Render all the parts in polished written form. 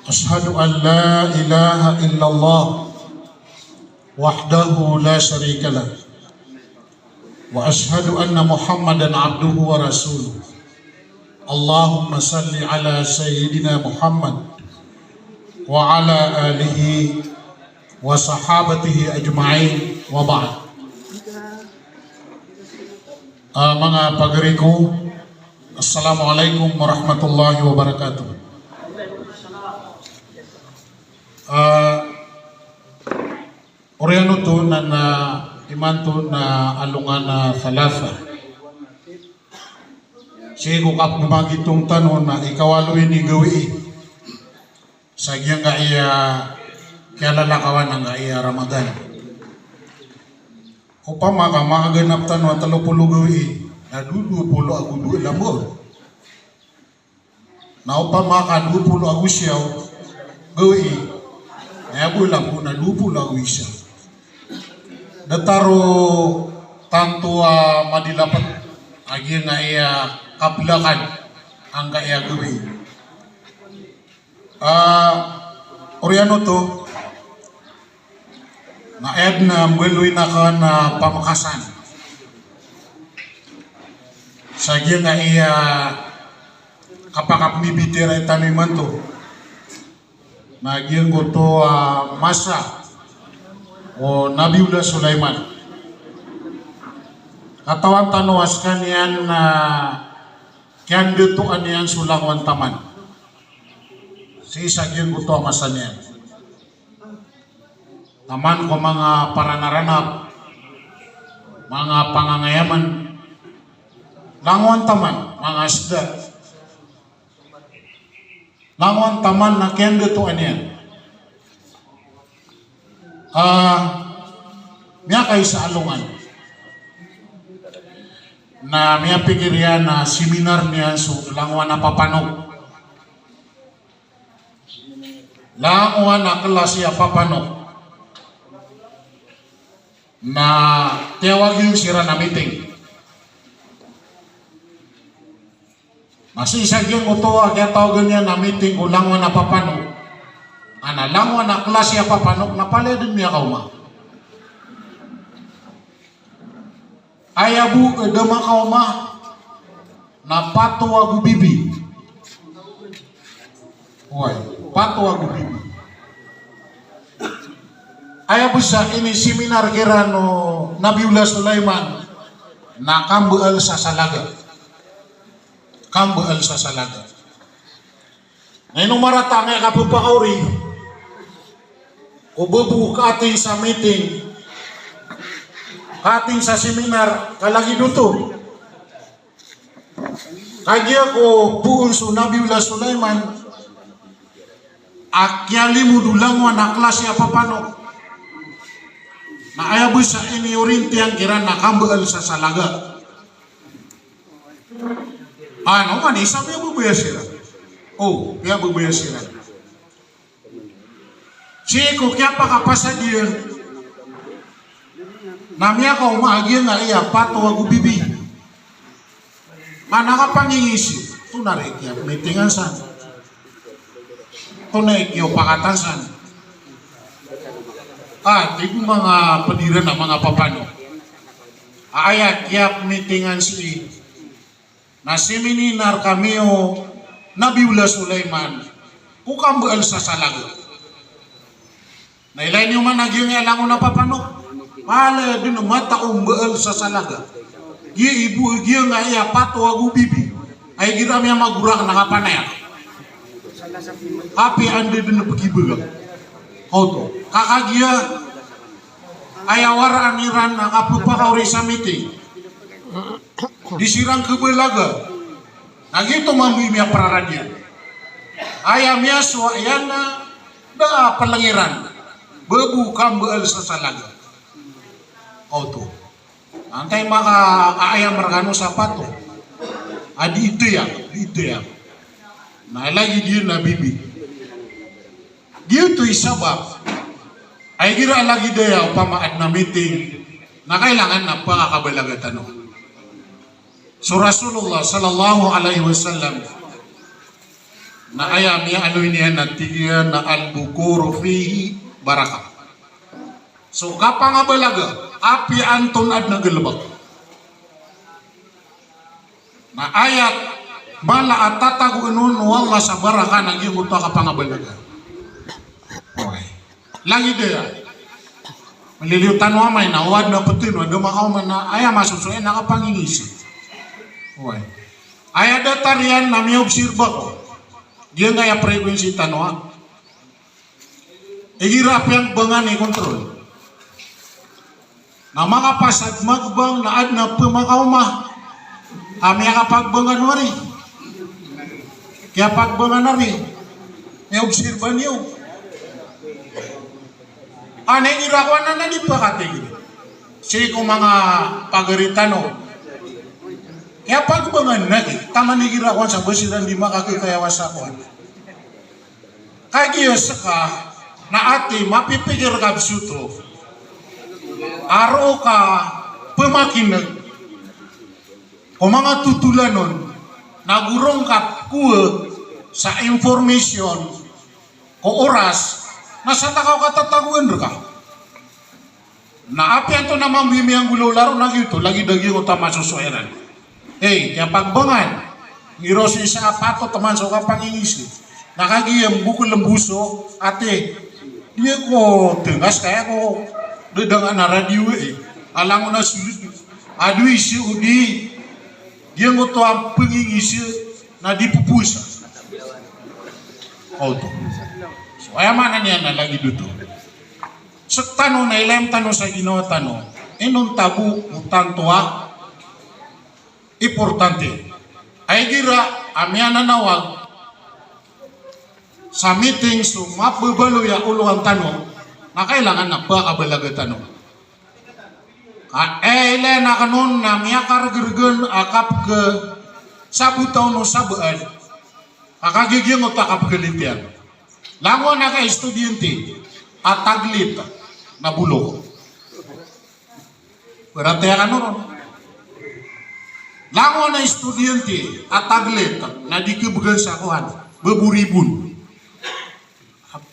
Ashhadu an la ilaha illallah wahdahu la syarika lah wa ashhadu anna Muhammadan abduhu wa rasuluh. Allahumma salli ala sayyidina Muhammad wa ala alihi wa sahabatihi ajma'in wa ba'd. Mga pagariku, assalamualaikum warahmatullahi wabarakatuh. Oriano to na imanto na alungan na thalatha. Sigo kap magitong tanon na ikawalo ni gawi. Sagyang nga iya kialalakawan nga iya Ramadan. Upama ka makaganap tanon talupulo gawi. Nadudupulo ako duwe lambor. Na upama ka dupulo ako siyaw gawi. Ayaw lang po na lupo lang isa. Dataro tanto madilapat agi nga iya kaplakan ang kaya gawin. Oriano to na ed na mweloy na ka na pamakasan. Sagi nga iya kapakap mibitira itaniman to. Nagyan ko to masa o Nabiullah Sulaiman. Katawan tanuas kanyan na kian dituan yan sulangwan taman. Si sagyan ko to masa niyan. Taman ko mga paranaranap, mga pangangayaman, langwan taman, mga isda. Langwan taman na kendo to aniyan. Miya kayo sa alungan. Na miya pikir yan na seminar niya so langwan na papanok. Langwan na kelas ya papanok. Na tiyawag yung sira na meeting. Masih sagyang utuwa kaya tawagan niya na meeting o langwan na papanok. Ana langwan na klase ya papanok na pala din niya kauma. Ayabu edama kauma na patuwa gubibi. Hoy, patuwa gubibi. Ayabu sa ini seminar kirano Nabiullah Sulaiman na kambual sa salaga. Kambual sa salaga. Ngayon maratang ay kapupakauri, ububu ka ating sa meeting, ating sa seminar, kalagi duto. Kaya ko buon so Nabiullah Sulaiman, akyali mo dulangwa na klase ya papanok, na ayabu sa ini orintiyang kiran na kambual sa salaga. Ano man, sabi mo ba sila? Oh, kaya mo ba sila? Siko, kaya pa kapasa diyan. Namya ka umahagyan na iya, pato ako bibi. Manakapangingisi, tunarik ya, meetingan san. Tunarik yung pakatasan. Tigong mga padiran na mga papano. Ayat, kaya meetingan si na seminar kami o Nabiullah Sulaiman kukang bual sa salaga. Nailay niyo man nagyong alang na papanok. Pala din mata bual sa salaga. Gi ibu gi nga iya pato agu bibi. Ay gira miya magurak na kapanaya. Happy ande din pagibuga. Auto. Kakagia ayawar aniran na kapupakauri sa meeting. Disirang kebelaga. Nagito mambi miya praradia. Ayam ya suayana da palangiran. Bebu kambeal sa salaga. Auto. Antay maka ayam mergano sa pato. Adi itu ya. Nah lagi dia na bibi. Dia tu isabab. Ay gira lagi dia upama na meeting. Na kailangan na pakakabalaga tanong. So Rasulullah sallallahu alaihi wasallam na ayam ya alo ini na tiga na al-bukuru fihi barakah. So kapang abalaga api anton ad nagelebak. Na ayat mala atatagu nun wala sa baraka naging uta kapang abalaga. Okay. Lagi dia maliliutan wa may nawad na putin wa dumakaw man na ayam masusuin nakapangingisi. Okay. Ayat datarian na may obserba ko. Dia ngaya frekuensi tanwa. Ihirap yang bengan ni kontrol. Na mga pasad magbang na ad na pumakauma. Ami kapagbangan wari. Kaya pagbangan wari. May obserba niyo. Aneng irakwan na nagipakatigil. Siya kung mga pagaritano. Kaya pagbangan lagi, tama ni girakwan sa basiran di makakikayawas ako. Kaya ka na ati mapipigir ka bisuto. Aro ka pemakinag. Kung mga tutulanon, nagurong ka kuwe sa information ko oras, nasa takaw katataguan ka. Na api ito naman bimiyang gulo laro na ito, lagi dagi ko tama susueran. Hey, kaya pagbangan, ngirosi sa apato teman so kapangingisi. Nakagiyam buku lembuso, ate, dia ko tengas kaya ko dedangan na radio eh. Alang ko na sulit. Adu isi udi, dia ko to ang pangingisi na dipupusa. Oh to. So ay mana niya na lagi dito. Sa tanong na ilang tanong sa ginawa tanong, inong tabu utang tuwa, importante. Ay gira, amya nanawag sa meeting so mapabalo ya uluang tanong na kailangan na pakabalaga tanong. Ele na kanon na miya kargergen akap ke sabutaw no sabaan akagiging utakap kelitian. Lango na ka estudyante at taglit na bulok. Berarti ya kanon. Lango na estudyante at taglit na dikibugan sa kuhan, beburibun.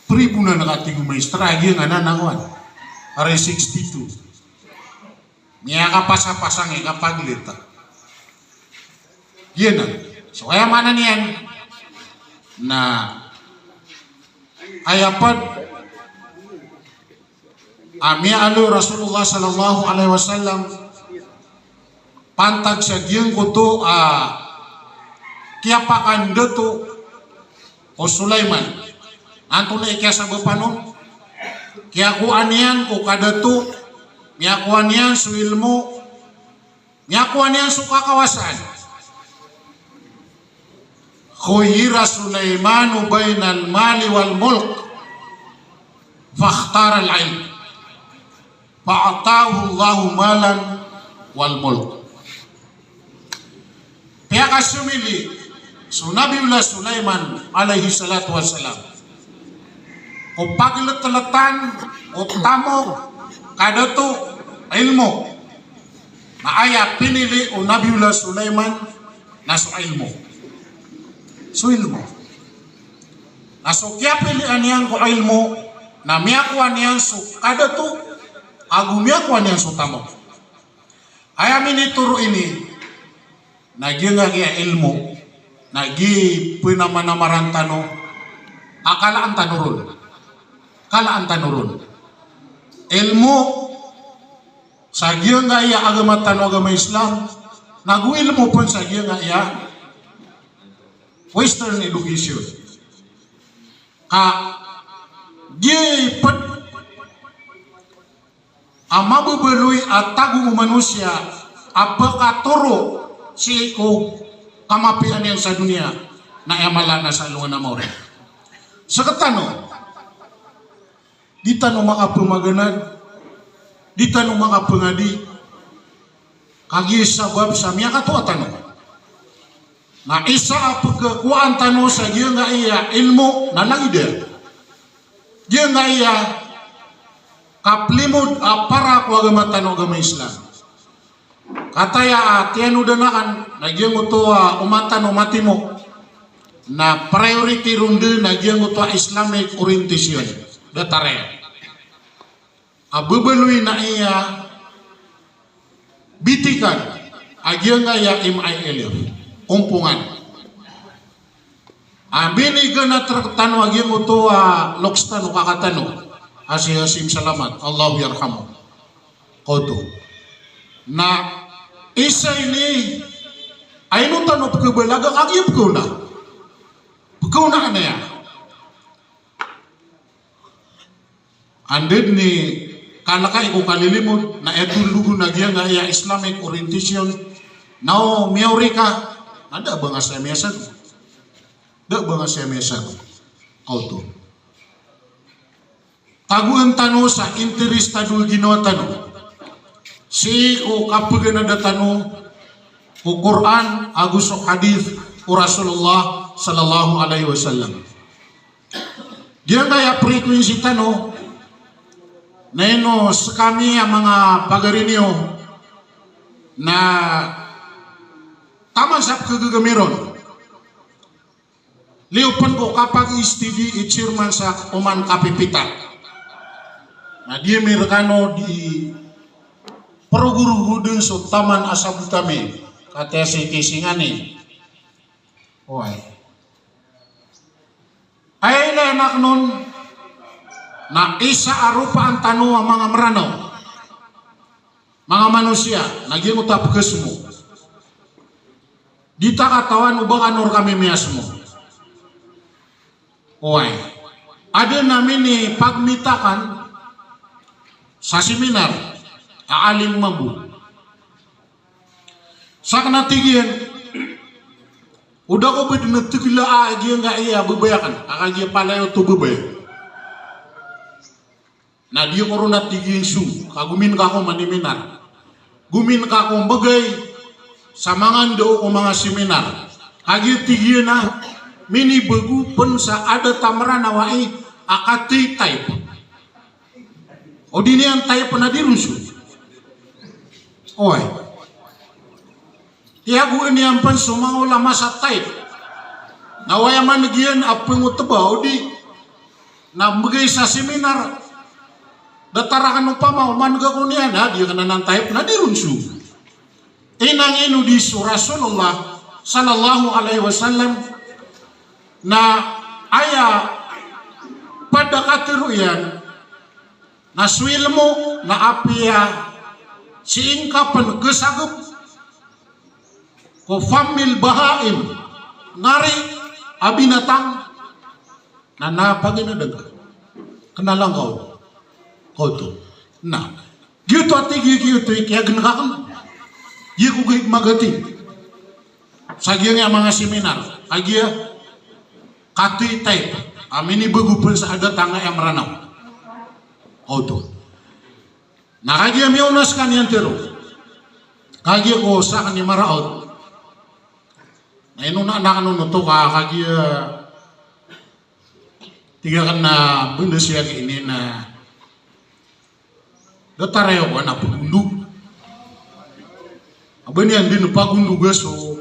Pribu na nakatingong maestra, yung ananakuhan. Aray 62. Niya kapasa-pasang kapaglit. Yan na. So kaya mana niyan na ayapad amia alu Rasulullah sallallahu alaihi wasallam pantag sa giyang kuto kiapakan deto o Sulaiman anto na ikya sa bapanon kaya kuan yan ko kadato niya kuan yan su ilmu niya kuan yan su kakawasan khuyira Sulaiman bainal mali wal mulk fakhtara al ilm fa'atahu Allahu malan wal mulk. Kaya kasumili, so Nabiullah Sulaiman alaihi salatu wassalam. O pagletelatan, o tamo, kadato, ilmu. Na aya pinili o Nabiullah Sulaiman na so ilmu. So ilmu. Na so kaya pilihan niyan ko ilmu, na miyakuan niyan so kadato, agumiyakuan niyan so tamo. Aya minituro ini, nagi nga ilmu, nagi pinamanamaran tano, akalaan tanurun. Kalaan tanurun. Ilmu, sagya nga iya agama tano agama Islam, nagu ilmu pun sagya nga iya Western education. Di pet amabubeluy at tagung manusia apakah toro si ko kamapian yang sa dunia na yamala na sa luwa na more. Sakatano, di tanong mga pumaganag, di tanong mga pangadi, kagi sabab sa miya kato tanong. Na isa apagkakuan tanong sa giya nga iya ilmu na lang ide. Giya nga iya kaplimod para ko agama tanong agama Islam. Kataya tiyan udanaan, nagyang uto umatan umati mo. na priority runde na giang utwa Islamic orientation datare abubalui na iya bitikan agiang ya MILF umpungan abini gana tertanu agiang utwa lokstanu kakatanu Hasim salamat Allah yarhamu koto na isa ini ayno tanop kebelaga agiang Pagkauna na yan. Andin ni kalakay ko kalilimot na etong lugo na giya nga iya Islamic orientation na miyawri ka. Ada ba nga siya mesan? Da ba nga siya mesan? Auto. Taguan tano sa interes tano ginawa tano. Si ko kapag na tano ko Quran agus hadith ko Rasulullah sallallahu alaihi wasallam. Dia kaya frekuensi tano neno sekami ang mga pagarinyo na tama sa kagagamiron. Liupan ko kapag STD chairman sa Oman Kapipita. Na dia merekano di perguru dun so taman asabutami kata si kisingani. Oy. Ay lenak nun na isa arupa ang tanu ang mga maranaw, mga manusia, naging utap kesmo. Dita katawan ubang anor kami miasmo. Oy, ada namin ni pagmitakan sa seminar, aaling mabu. Sa kanatigyan, udah ko bed natukila aja nggak iya bebayakan, akan dia palayo tu bebay. Nah dia korona tiging su, kagumin kako maniminar, gumin kako bagay, samangan do ko mga seminar, kagi tigin na mini begu pun sa ada tamaran awai akati type. O dini yang type na dirusu. Oi. Tiago ini yang pun semua ulama sa type. Nawaya man gian apeng utaba di na bagay sa seminar. Datarakan upama man gakunian ha dia kana nan type na dirunsu. Inang inu di Rasulullah sallallahu alaihi wasallam na aya pada katiruyan na swilmo na apia siingkapan kesagup ko famil bahaim ngari abinatang na napaginadag kenalang kau tu nah gitu ati gitu kaya genakakan iya kugig magati sagiang yang mga seminar agia kati type amini begupun sa ada tanga yang meranaw kau tu nah kagia miunas kan yang teru kagia ko sa kani maraot na inuna anak nunuto ka kagia tiga kena benda siya ini na datareo ko na pagundug abani ang din pagundug so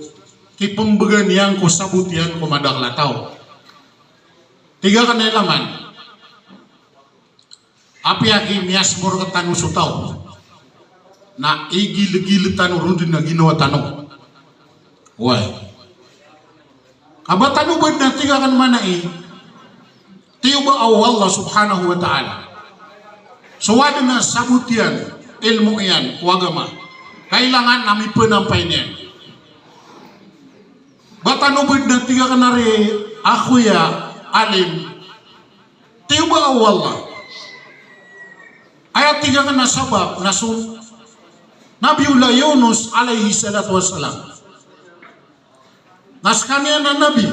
kipambagan yang ko sabutian ko madaklataw tiga kanelaman api aki miasmor ke tanu sutaw na igil-gil tanu rundin na ginawa tanu why aba tanu ba na tiga kan mana tiyo ba Allah subhanahu wa ta'ala so wada na sabutian ilmu yan wagama kailangan nami penampay niyan batano ba na tiga kan nari ako ya alim tiyo ba Allah ayat tiga kan nasabab nasun Nabiullah Yunus alaihi salatu wassalam naskanya na nabi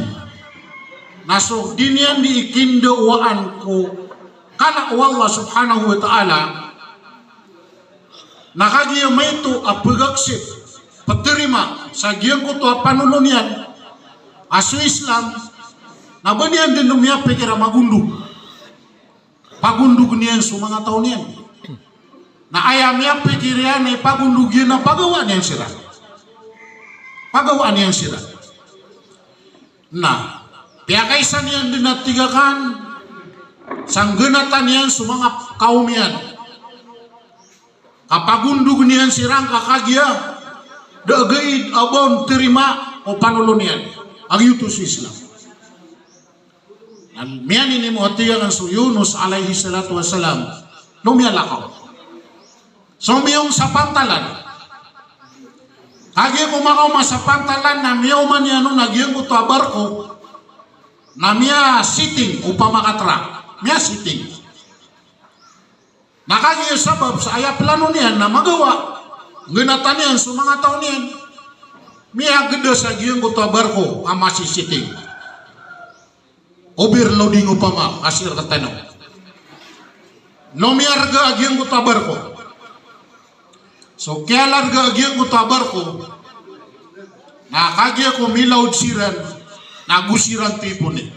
nasuk dinian di ikindo waan ko kana Allah subhanahu wa ta'ala nakagiya may ito apagaksit patirima sa giyang ko ito panulunian asu Islam nabanian din numiya pikira magundug pagundug niyan sa mga taon niyan na ayam niya pikirian ay pagundugin na pagawaan niyan sila pagawaan niyan sila nah Piakaisan yan dinatigakan sanggenatan yan sumangap kaum yan. Kapagundug niyan sirang kakagya dagay abon terima o panulon yan agyutos Islam. Miyan ini mo atigakan su Yunus alaihi salatu wassalam lumiyalakaw. So miyong sapantalan kagya kumakaw masapantalan na miyaw man yan nagyang ko barko na miya sitting upama katrak. Miya sitting. Nakagaya sabab sa aya plano niyan na magawa. Ginatan niyan sa mga taon niyan. Miya geda sa giyang kutabar ko ang masisiting. Overloading upama kasir katanong. No miya raga agiyang kutabar ko. So kaya larga agiyang kutabar ko. Nakagaya ko milaw siran. Nagusiran tipon eh.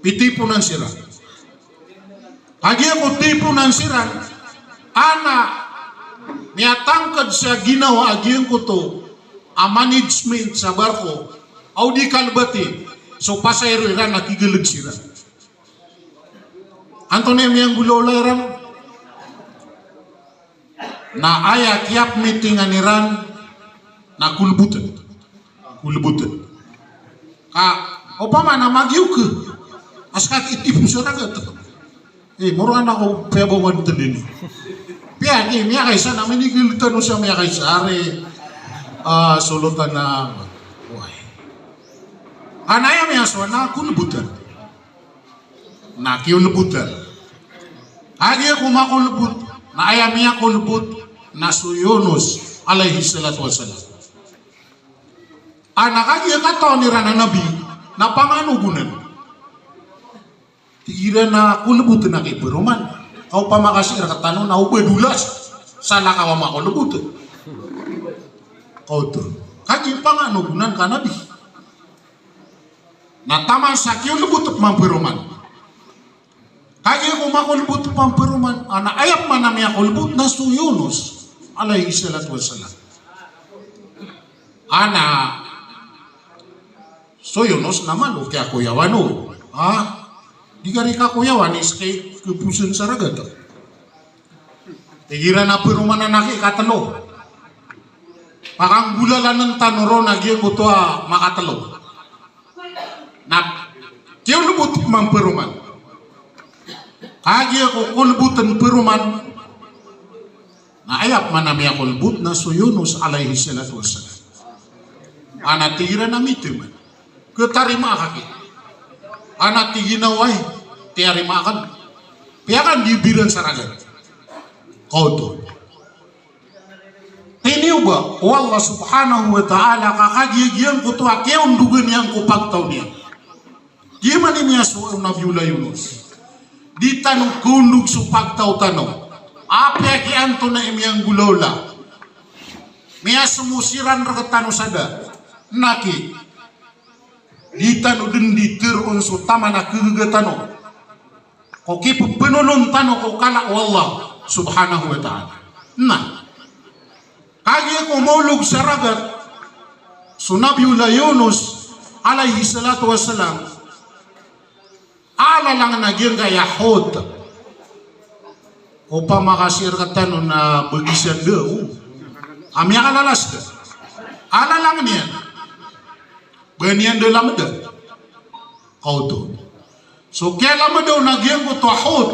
Pitipunan siran. Hagi ako tipunan siran. Ana niatangkad sa ginawa agiyan ko to a management sa barko. Au di kalbati. So pasayro iran nakigilig siran. Antonem yang gulola iran. Na aya kiap meetingan iran na kulbutan. Kulbutan. Upama na magyuk. Askat itipu suragat. Moro anak ko pebo man tadini. Pian miya kaysa na manigilitan siya miya kaysa are sulutan na buhay. Anaya miya so na kulbutan. Na kiulubutan. Agi ako makulbut na aya miya kulbut na su Yunus alaihi salatu wassalam. Anak agi kataw ni rana nabi na panganugunan. Tira na kulubutan na kay Peruman. Kau pamakasir katano na ubedulas sana kawa makulubutan. Kau to. Kagi panganugunan ka nabi. Na taman sa kulubutan man Peruman. Kagi ko makulubutan man Peruman. Ana ayap man na miya kulubut na su Yunus alaihi salatu wassalam. Ana so Yunus naman o kaya kuyawano. Di kari kakuyawan is kay kepusen saragat. Tigira na Peruman na naki katalo. Pakang gulalan ng tanuro na giya ko to makatalo. Na kiyo lubut mang Peruman. Kagi ako kulbutan Peruman. Na ayap manami ako lubut na su Yunus alaihi salatu wassalam. Ana tigira na mitim. Ketarima kaki. Anak tiginaway, tiari makan, piakan dibilang saragan. Kau tu. Tiniu ba, Allah subhanahu wa ta'ala kakagigian ko to akeon dugan yang kupagtaw niya. Gimana niya suwa Nabiullah Yunus? Di tanong kundug supagtaw tanong. Apa ki anto na imyang gulola? Miya sumusiran rakatano sada. Naki. Di tanu din di tirun su tamana kegegetano. Ko kipu penulun tano ko kala Allah subhanahu wa ta'ala. Nah. Kagi ko maulog saragat su Nabiullah Yunus alaihi salatu wassalam. Ala lang nagyang kayahod. O pa makasir katano na bagisan daw. Amya kalalas ka. Ala lang niyan. Banian dalam ada. Kau tu. So kaya lama daw nagyang ko tuhot.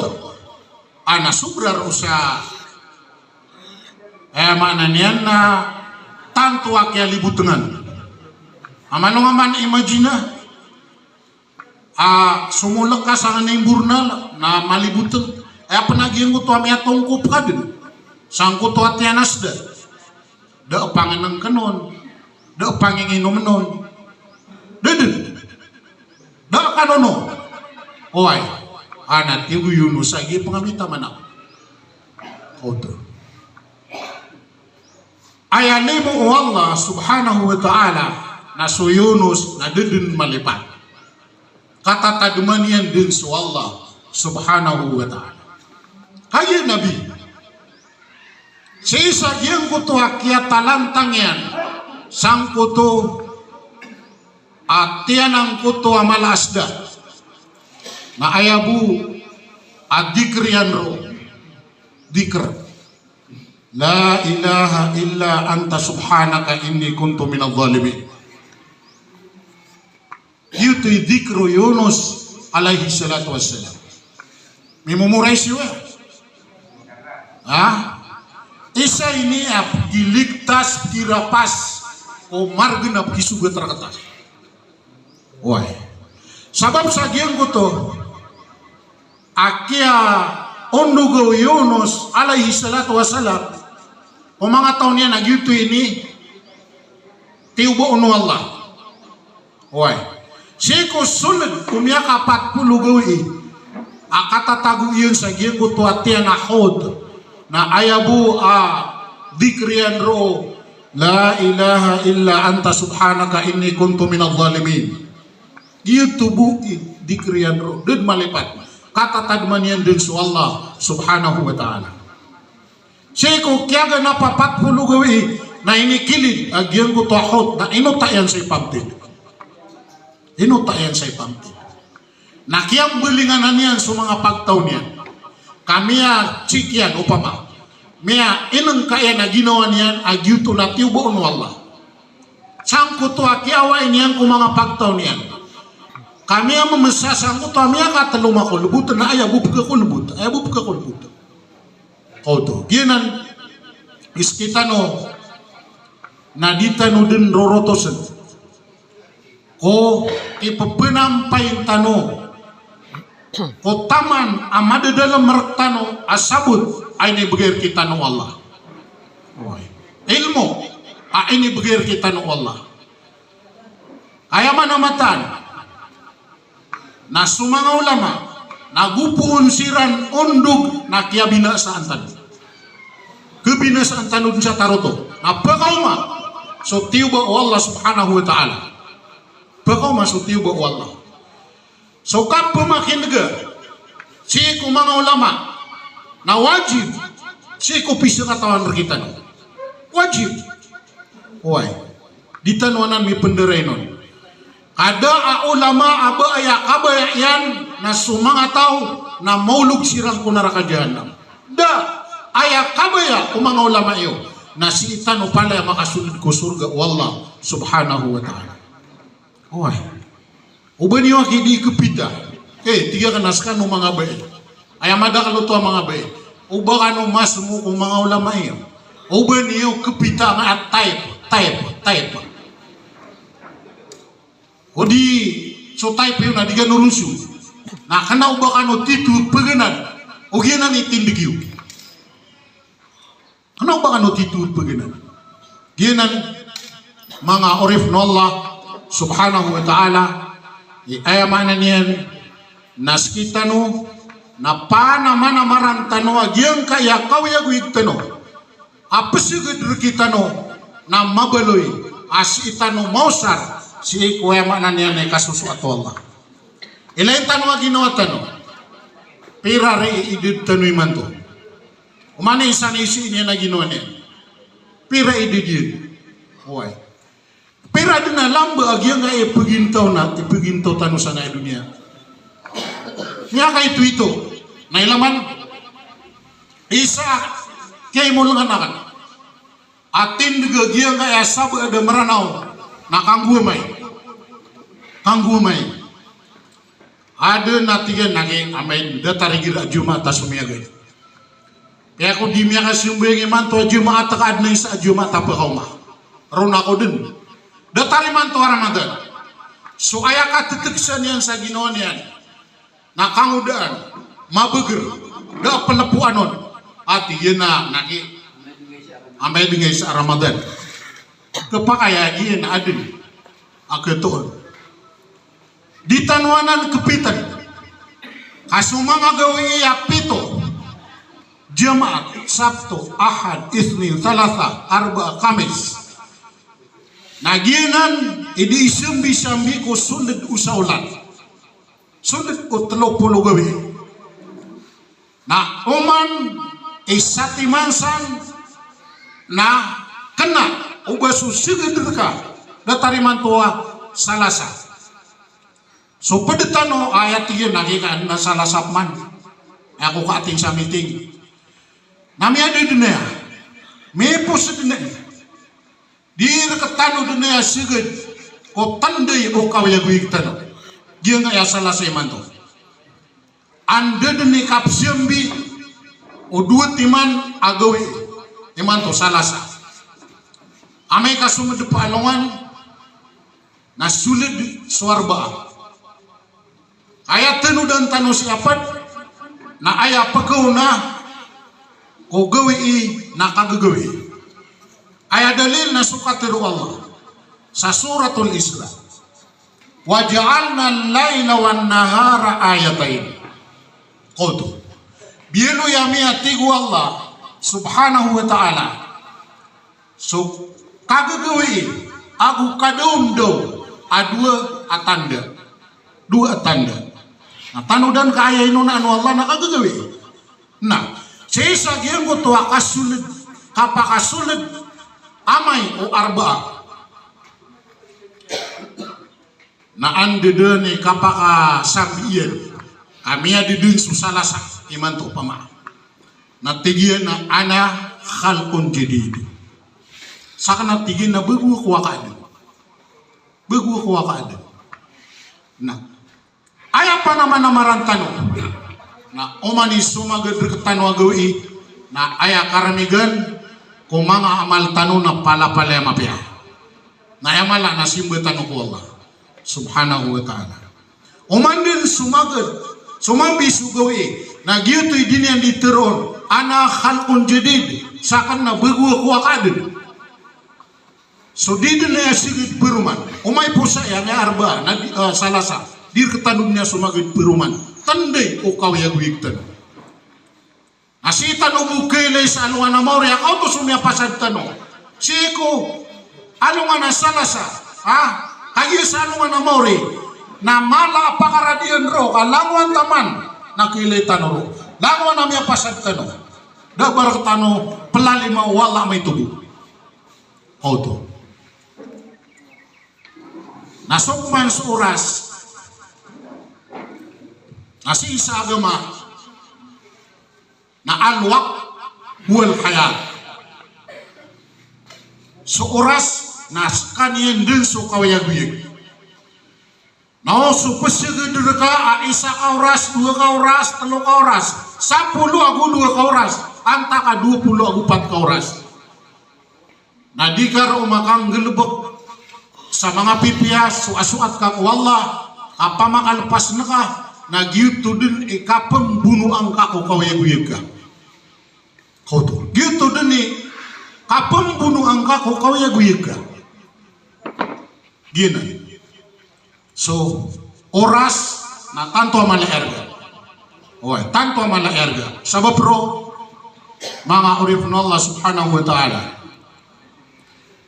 Ana subrar usa. Mana niyan na tanto akya libutengan. Amano nga man imagina. Sumulak ka sa kanang burnal na malibuteng. Apa nagyang ko to amya tongkop ka din. Sangko to atyanas da. Da pangan ng kanon. Da panginginom nun. Deden, dah kanono, oi, anak ibu Yunus lagi pengamita mana? Oto. Ayat lemu Allah subhanahu wa ta'ala nasu Yunus na deden malipat. Kata tadumanian din su Allah subhanahu wa ta'ala. Hayat Nabi. Sisa yang kutu hakiat talantang yan, sang kutu atian ang kuto amal asda na ayabu adikrian ro dikr la ilaha illa anta subhanaka inni kuntu minadh dhalimin. Itu dikru Yunus alaihi salatu wassalam. Memumurai siwa. Isa ini giliktas kirapas o margenap kisuga terketas. Wah. Sabab sagian ko to akia ondugo Yunus alaihi salatu wassalam o mga taon niya nagyuto ini tiubo ono Allah. Wah. Siko sulad kumyaka 40 gawi akatatagu iyon sa giyan ko to atian ahod na ayabu dikrian ro la ilaha illa anta subhanaka inni kuntu minadh dhalimin. Giyon tubu dikrian ro dud malipat kata tagman yan din su Allah subhanahu wa ta'ala. Siko kiaga na 40 gawi na ini kilid agiyan ko to ahod na inutayan sa ipamtil. Inutayan sa ipamtil. Nakiyang belinganan yan sa mga pagtaw niyan. Kamiya cikyan upama. Miya inang kaya na ginawa niyan agyuto na tiubo no Allah. Sangko to akiawa niyan kung mga pagtaw niyan. Kamiya mamasasang ko to miya kataluma ko lubutan na ayabu pagka ko lubutan. Ayabu pagka ko lubutan. Kau to. Ginan iskitano naditano din rorotosan. Ko ipapenampay tano ko taman amada dalam mertano asabut ini begir kita no Allah. Ilmu ini begir kita no Allah. Ayaman amatan na sumanga ulama nagupuun siran undug na kiabinasaan tano. Kebinasaan tano sa taroto. Napakauma so tiuba Allah subhanahu wa ta'ala. Bagaw masuk tiuba Allah. So kapag makindaga, si ko mga ulama na wajib, si ko pisang katawan kita. Wajib. Why? Di tanwanan may penderay nun. Kada ulama aba ayak kabayan na sumanga tao na maulog sirang ko naraka jahanam. Da ayak kabaya o mga ulama iyo na si itan o pala makasunod ko surga wallah subhanahu wa ta'ala. Wah, ubani wa kidi kepita. Tiga kanaskan no mga bae. Ayamada kalau to mga bae. Uba kanu mas mo kung mga ulama iyo. Ubani yo kepita nga type. Odi so type yo na diga nurusu. Na kana uba kanu titu pegenan. Ogiana ni tindigiu. Kana uba kanu titu pegenan. Ginan mga orif no Allah subhanahu wa ta'ala ayamanan yan naskitano na panamana marantano agyang kaya kawayagwig tano apasigad rikitano na mabaloy asitano mausar si ikuyamanan yan ay kasusu ato Allah ilayin tano aginawa tano pirari idid tano'y manto umani isan isi niya na ginawa niya pira idid yun huway. Pero ada na lamba agi nga ipagintaw tano sa nga dunia. Nga ka ito na ilaman isa kay mo lang anak. Atin agi nga asab ada meranaw na kanggumay. Ada natigan naging amen datarigira Jumat tasumiyagay. Kaya ko di miya kasi yung manto Jumat ka adna sa Jumat pa kauma. Ron ako din. Datariman to Ramadan. So ayaka titiksan yan sa ginawa niyan. Nakangudaan, mabeger, da pelepuan nun. At yun na, amay dingay sa Ramadan. Kapakaya yun adin. Aketoon. Di tanwanan kepitan. Kasumanga gawi pito. Jamaat, Sabtu, Ahad, Itsnin, Thalatha, Arba, Kamis. Naginan idi isambi-sambi ko sunod usaulan. Sunod ko 30 gawi. Na uman isatimansan na kena ubasu sigedrka datariman tua salasa. So pedetano ayat 3 nagi kan na salah sapman. Aku ka ating sa meeting. Nami ada dunia. Mepo sa dunia. Di reketano dunia siged. Ko tandai o kawya guigtano. Dia nga ya salah sa iman to. Anda deni kapsiambi o dua timan agawi iman to salah sa. Amay kasumad pa alongan na sulit suarba. Ayat tenu dan tanu siapat na ayat pagaw na ko gawi na kagagawi. Ayat dalil na sukatiru Allah sa suratul Isra. Wa ja'alna al-laila wan nahara ayatain. Qultu bienu yami atigu Allah subhanahu wa ta'ala. So kagagawi aku kadum do adua atanda. Dua atanda. Nah tanu dan kaya inuna anu Allah na kagagawi. Nah, sisa gyang ko to akasulit kapakasulit amay o arba. Na ande dene kapaka sabiyan. Kami ada dun susalasa iman to pama. Na tigian na ana khalqun jadid. Sakana tigin na bagu ko wakad. Bagu ko wakad. Nah, aya pa naman namaran tanong na umani sumagad reketano agawi na aya karamigan kung mga amal tanong na pala-pala mapya na amala na simba tanong ko Allah subhanahu wa ta'ala umandin sumagad sumambi sugawi na giyuto'y din yan diteron ana khalqun jadid sakan na bagu ko wakad. So di dunia sigit peruman umay po saya nga arba na salasa dir ketanumnya sumagit peruman tandai o kawya guigtan asitan o bukele sa alungan na mauri ako to sumya pasad tanong siko alungan na salasa kaya sa alungan na mauri na mala pakaradian ro kalanguan taman nakilitan ro languan na miya pasad tanong dabar tano pelalima wala may tubuh auto nasukman suras nasi isa agama na alwaq huwal hayat suras nas kanyen din su kawayaguyag na su pasiga direka isa kauras dua kauras telu kauras 10 aku 2 kauras antaka 20 aku 4 kauras na dikar umakang gelebek sa mga pipias suasuat ka wallah apa makalepas na ka na gitu din ikapang bunuang ka ko kawayaguyag ka kauto gitu din kapang bunuang ka ko kawayaguyag ka gina so oras na tanto amala erga oy tanto amala erga sabab pro mga urip na Allah subhanahu wa ta'ala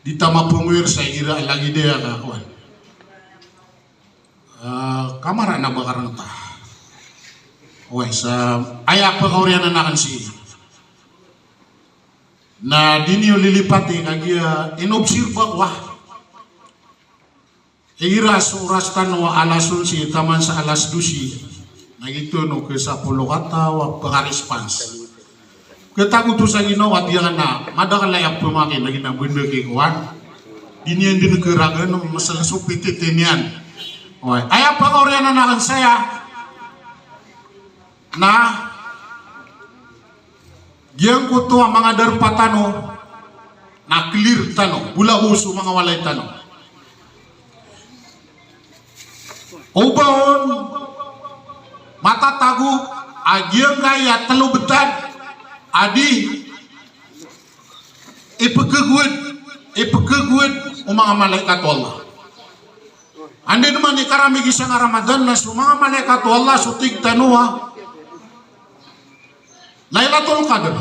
ditama pungwir sa ira lagi dia kawan kamara na bakarang ta oy sa ayak pa kaurian anakan si na dinyo lilipati kagia inobsirba wah ira suras tanwa alasun si taman sa alas dusi na ito no ke sa pulokata wa pangarispans ketaku tu sa ginawa dia na madakalayak pumakin lagi na bunda ke kawan dinyan din keragan masalah supiti tenian oy ayak pa kaurian anakan saya na giyang ko to ang mga darpatano na clear tano bula uso mga walay tano ubahon matatago agiyang kaya talubetad adi ipagkagwid o mga malaikat Allah andi naman ikarami gisang Ramadan na so mga malaikat Allah sutig tanuha Lailatul Qadr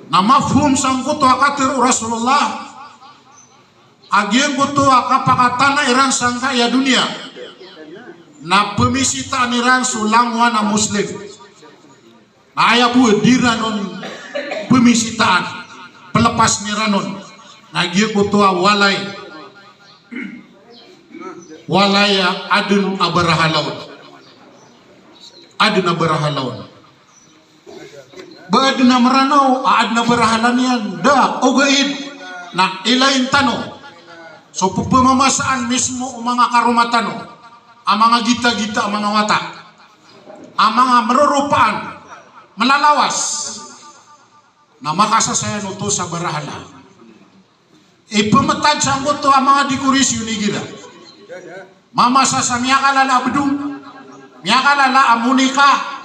na mafhum sangkuto akatir Rasulullah agian kuto akapakatana iran sangka ya dunia na pemisita niran sulangwa na muslim na ayabu diranon pemisitaan pelepas niranon na agian kuto walay walaya adun abarahalaw. Adun abarahalaw. Baad na maranaw, aad na barahalan yan. Da, ugaid, na ilayin tano. So pumamasaan mismo ang mga karumatano, ang mga gita-gita, ang mga wata, ang mga marurupaan, malalawas, na makasasayan ito sa barahala. Ipamatad sa ang ang mga dikurisyo ni Gila. Mamasa sa miyakalala abdung, miyakalala amunika,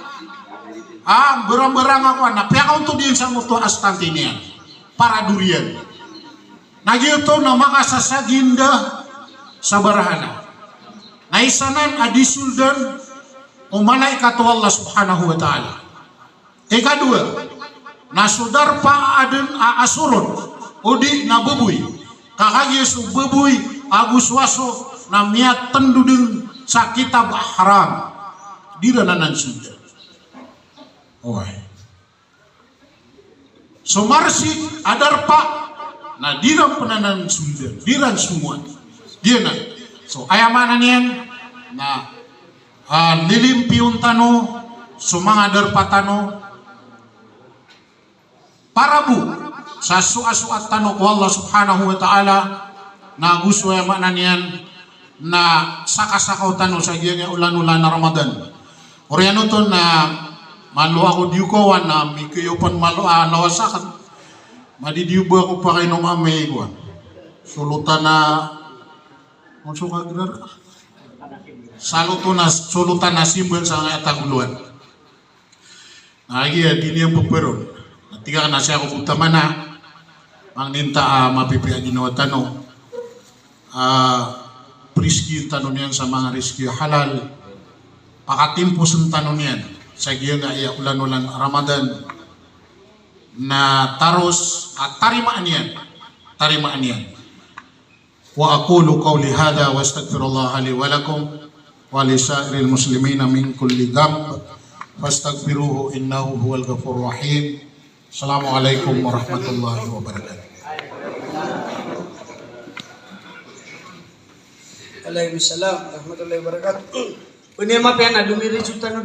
berang-berang ako na piyakaw to din sa muto astanti niya para durian nagyuto na makasasaginda sa barahala na isanan adisuldan umanay kato Allah subhanahu wa ta'ala. Ikadua nasudar pa adun aasurun udi na bubuy kakagis bubuy aguswaso na miat tendudeng sa kitab haram dirananan sudah. Okay. So marsik adar pa na dirang penanan sunda, dirang semua. Dia na. So ayamanan yan na lilimpiun tano, sumang adar pa tano, parabu sa suat tano ko Allah subhanahu wa ta'ala na gusto ayamanan yan na sakasakaw tano sa giyang ulan-ulan na Ramadan. Oriano to na malu ako diukawan na mikayopan malu nawasakan madidiuba ako pa kayo ng amay ko sulutan na sulutan na simbol sa nga taguluan lagi ya dini ang puperon natiga na siya ako utama na ang ninta mapipihan ginawa tanong priski tanong niyan sa mga riski halal pakatimpos ang tanong niyan sa giya nga iya ulan-ulan Ramadan na taros at tarimaan yan wa aqulu qawli hadha wa astaghfirullah li wa lakum wa li sa'iril muslimina min kulli dhanb fastaghfiruhu innahu huwal ghafurur rahim. Assalamualaikum warahmatullahi wabarakatuh. Waalaikumsalam warahmatullahi wabarakatuh. Punya mapian na dumiri